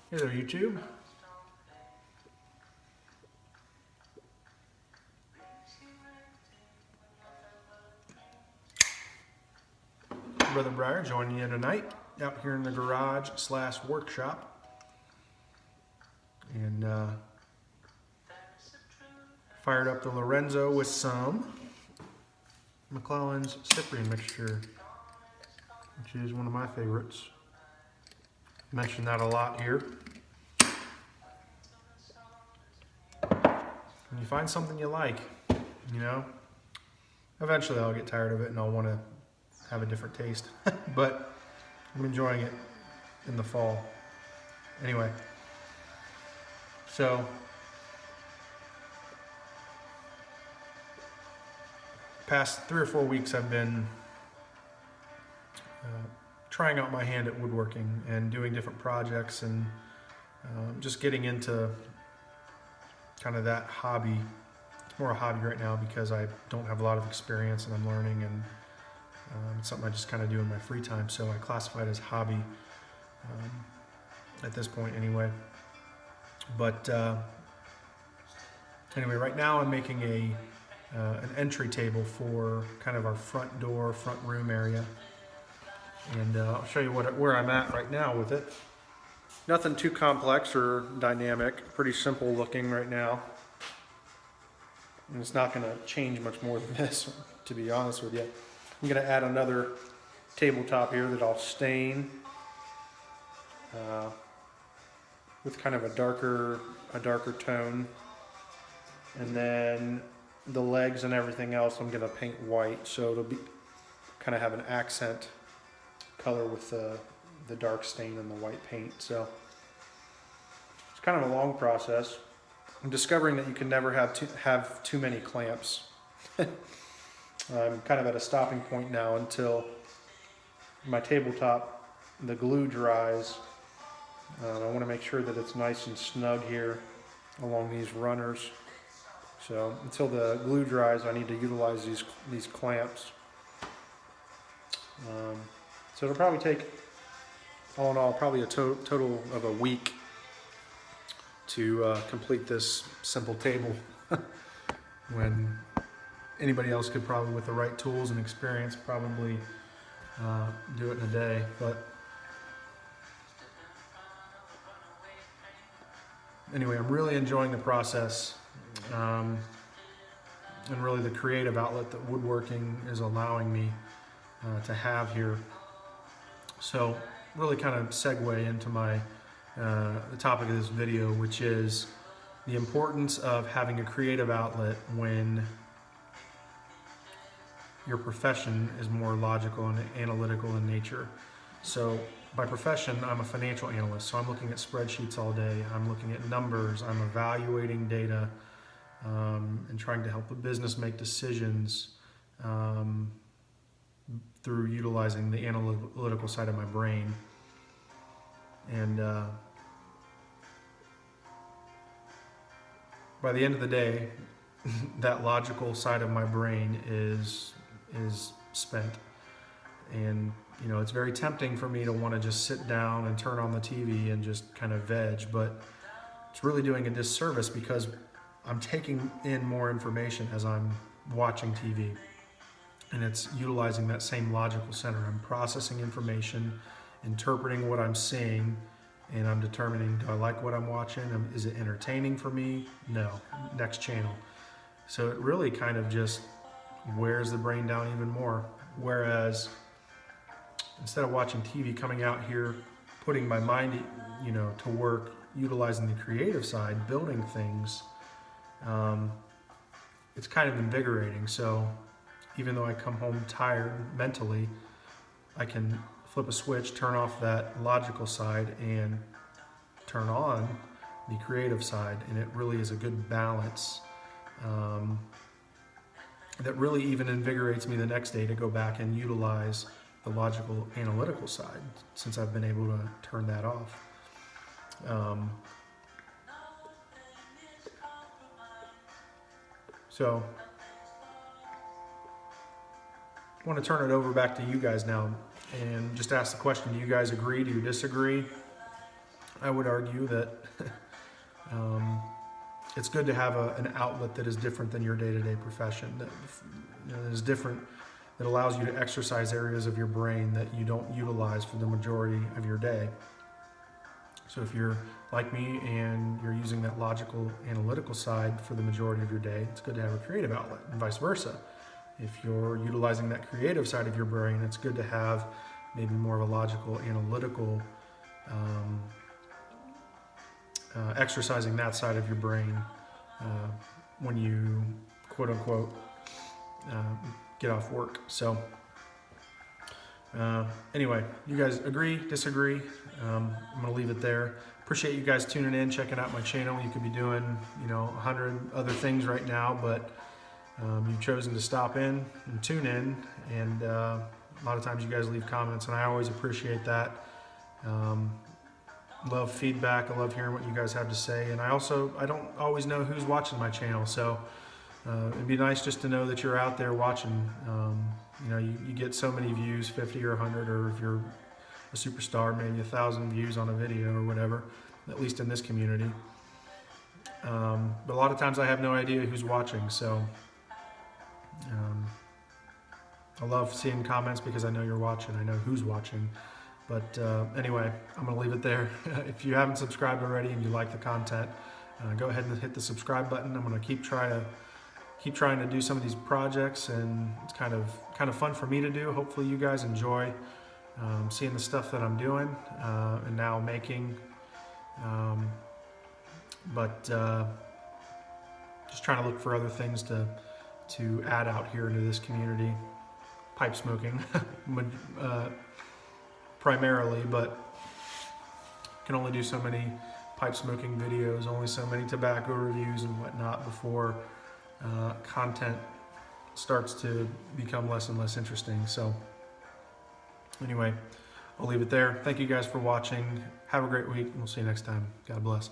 Hey there, YouTube. Brother Briar joining you tonight out here in the garage / workshop. And fired up the Lorenzo with some McClelland's Cyprian mixture, which is one of my favorites. Mentioned that a lot here. When you find something you like, you know, eventually I'll get tired of it and I'll want to have a different taste. But I'm enjoying it in the fall. Anyway, so past 3 or 4 weeks I've been trying out my hand at woodworking and doing different projects and just getting into kind of that hobby. It's more a hobby right now because I don't have a lot of experience and I'm learning, and it's something I just kind of do in my free time, so I classify it as hobby at this point anyway. But anyway, right now I'm making an entry table for kind of our front room area. And I'll show you where I'm at right now with it. Nothing too complex or dynamic, pretty simple looking right now. And it's not going to change much more than this, to be honest with you. I'm going to add another tabletop here that I'll stain with kind of a darker tone. And then the legs and everything else I'm going to paint white, so it'll be kind of have an accent color with the dark stain and the white paint. So it's kind of a long process. I'm discovering that you can never have too many clamps. I'm kind of at a stopping point now until my tabletop, the glue dries. I want to make sure that it's nice and snug here along these runners. So until the glue dries, I need to utilize these clamps. So it'll probably take, all in all, probably a total of a week to complete this simple table. When anybody else could probably, with the right tools and experience, probably do it in a day. But anyway, I'm really enjoying the process, and really the creative outlet that woodworking is allowing me to have here. So really kind of segue into the topic of this video, which is the importance of having a creative outlet when your profession is more logical and analytical in nature. So by profession, I'm a financial analyst, so I'm looking at spreadsheets all day. I'm looking at numbers, I'm evaluating data, and trying to help a business make decisions through utilizing the analytical side of my brain. And by the end of the day, that logical side of my brain is spent. And you know, it's very tempting for me to want to just sit down and turn on the TV and just kind of veg, but it's really doing a disservice because I'm taking in more information as I'm watching TV. And it's utilizing that same logical center. I'm processing information, interpreting what I'm seeing, and I'm determining, do I like what I'm watching? Is it entertaining for me? No. Next channel. So it really kind of just wears the brain down even more. Whereas instead of watching TV, coming out here, putting my mind, you know, to work, utilizing the creative side, building things, it's kind of invigorating. So even though I come home tired mentally, I can flip a switch, turn off that logical side, and turn on the creative side. And it really is a good balance that really even invigorates me the next day to go back and utilize the logical, analytical side, since I've been able to turn that off. So I want to turn it over back to you guys now and just ask the question, do you guys agree? Do you disagree? I would argue that it's good to have an outlet that is different than your day-to-day profession, that, that is different, that allows you to exercise areas of your brain that you don't utilize for the majority of your day. So if you're like me and you're using that logical, analytical side for the majority of your day, it's good to have a creative outlet, and vice versa. If you're utilizing that creative side of your brain, it's good to have maybe more of a logical, analytical, exercising that side of your brain when you, quote unquote, get off work. So anyway, you guys agree, disagree? I'm gonna leave it there. Appreciate you guys tuning in, checking out my channel. You could be doing, 100 other things right now, but you've chosen to stop in and tune in, and a lot of times you guys leave comments, and I always appreciate that. Love feedback. I love hearing what you guys have to say, and I don't always know who's watching my channel, so it'd be nice just to know that you're out there watching. You get so many views, 50 or 100, or if you're a superstar, maybe 1,000 views on a video or whatever, at least in this community. But a lot of times I have no idea who's watching, so I love seeing comments because I know you're watching. I know who's watching. But anyway, I'm going to leave it there. If you haven't subscribed already and you like the content, go ahead and hit the subscribe button. I'm going to keep trying to do some of these projects, and it's kind of fun for me to do. Hopefully you guys enjoy seeing the stuff that I'm doing and now making. But just trying to look for other things to add out here into this community. Pipe smoking primarily, but can only do so many pipe smoking videos, only so many tobacco reviews and whatnot before content starts to become less and less interesting. So anyway, I'll leave it there. Thank you guys for watching. Have a great week, and we'll see you next time. God bless.